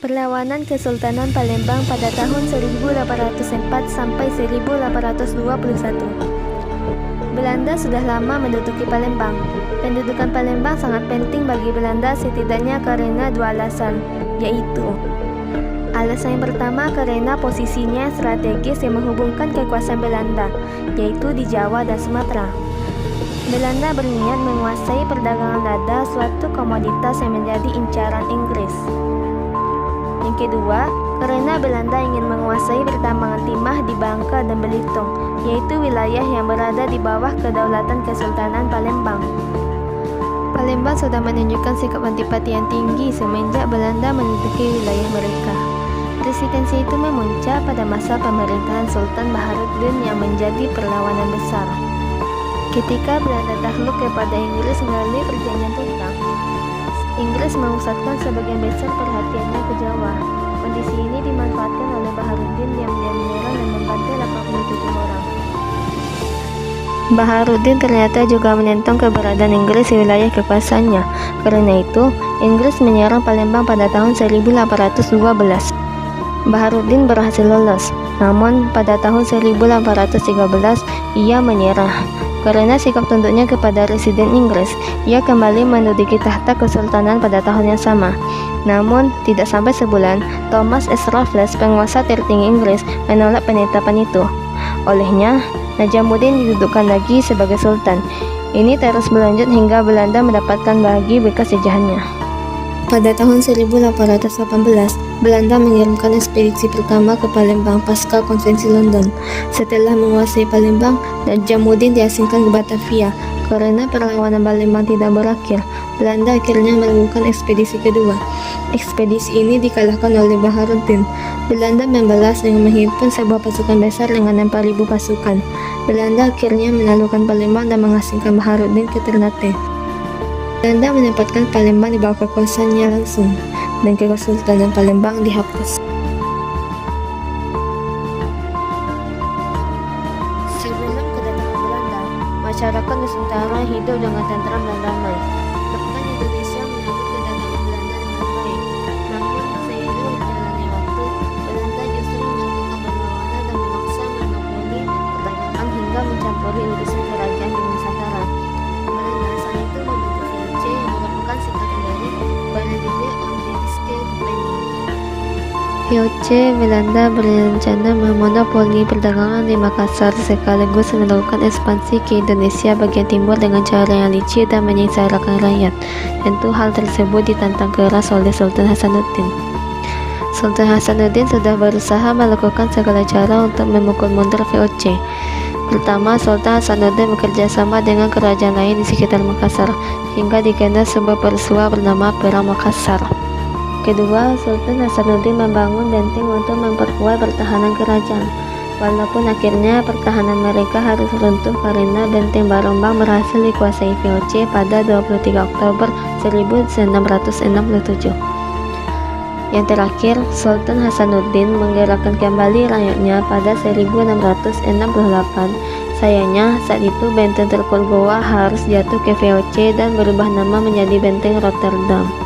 Perlawanan Kesultanan Palembang pada tahun 1804 sampai 1821. Belanda sudah lama menduduki Palembang. Pendudukan Palembang sangat penting bagi Belanda setidaknya karena dua alasan, yaitu alasan yang pertama karena posisinya strategis yang menghubungkan kekuasaan Belanda, yaitu di Jawa dan Sumatera. Belanda berniat menguasai perdagangan lada, suatu komoditas yang menjadi incaran Inggris. Yang kedua, karena Belanda ingin menguasai pertambangan timah di Bangka dan Belitung, yaitu wilayah yang berada di bawah kedaulatan Kesultanan Palembang. Palembang sudah menunjukkan sikap antipati yang tinggi semenjak Belanda menduduki wilayah mereka. Resistensi itu memuncak pada masa pemerintahan Sultan Baharuddin yang menjadi perlawanan besar. Ketika Belanda takluk kepada Inggris melalui perjanjian Tutang, Inggris memusatkan sebagian besar perhatiannya ke Jawa. Kondisi ini dimanfaatkan oleh Baharuddin yang menyerang dan membantai 87 orang. Baharuddin ternyata juga menentang keberadaan Inggris di wilayah kekuasaannya. Karena itu, Inggris menyerang Palembang pada tahun 1812. Baharuddin berhasil lolos, namun pada tahun 1813 ia menyerah. Karena sikap tunduknya kepada residen Inggris, ia kembali menduduki tahta kesultanan pada tahun yang sama. Namun, tidak sampai sebulan, Thomas S. Raffles, penguasa tertinggi Inggris, menolak penetapan itu. Olehnya, Najamuddin didudukkan lagi sebagai sultan. Ini terus berlanjut hingga Belanda mendapatkan bagi bekas jajahannya. Pada tahun 1818, Belanda mengirimkan ekspedisi pertama ke Palembang pasca konvensi London. Setelah menguasai Palembang, Najamuddin diasingkan ke Batavia. Karena perlawanan Palembang tidak berakhir, Belanda akhirnya melakukan ekspedisi kedua. Ekspedisi ini dikalahkan oleh Baharuddin. Belanda membalas dengan menghimpun sebuah pasukan besar dengan 6.000 pasukan. Belanda akhirnya menaklukkan Palembang dan mengasingkan Baharuddin ke Ternate. Belanda menempatkan Palembang di bawah kekuasaannya langsung, dan Kesultanan Palembang dihapus. Sebelum kedatangan Belanda, masyarakat Nusantara hidup dengan tentram dan damai. Bahkan Indonesia menyambut kedatangan Belanda dengan baik. Namun, seiring berjalannya waktu, Belanda justru melakukan perlawanan dan memaksa monopoli perdagangan hingga mencampuri urusan kerajaan di Nusantara. Belanda saat itu membentuk VOC yang merupakan singkatan dari Verenigde Ontzigste Compagnie. VOC Belanda berencana memonopoli perdagangan di Makassar sekaligus melakukan ekspansi ke Indonesia bagian timur dengan cara yang licik dan menyengsarakan rakyat. Tentu hal tersebut ditantang keras oleh Sultan Hasanuddin. Sultan Hasanuddin sudah berusaha melakukan segala cara untuk memukul mundur VOC. Pertama, Sultan Hasanuddin bekerja sama dengan kerajaan lain di sekitar Makassar hingga dikenal sebuah peristiwa bernama Perang Makassar. Kedua, Sultan Hasanuddin membangun benteng untuk memperkuat pertahanan kerajaan. Walaupun akhirnya pertahanan mereka harus runtuh karena benteng Barombang berhasil dikuasai VOC pada 23 Oktober 1667. Yang terakhir, Sultan Hasanuddin menggerakkan kembali rakyatnya pada 1668. Sayangnya, saat itu benteng Turkul Goa harus jatuh ke VOC dan berubah nama menjadi benteng Rotterdam.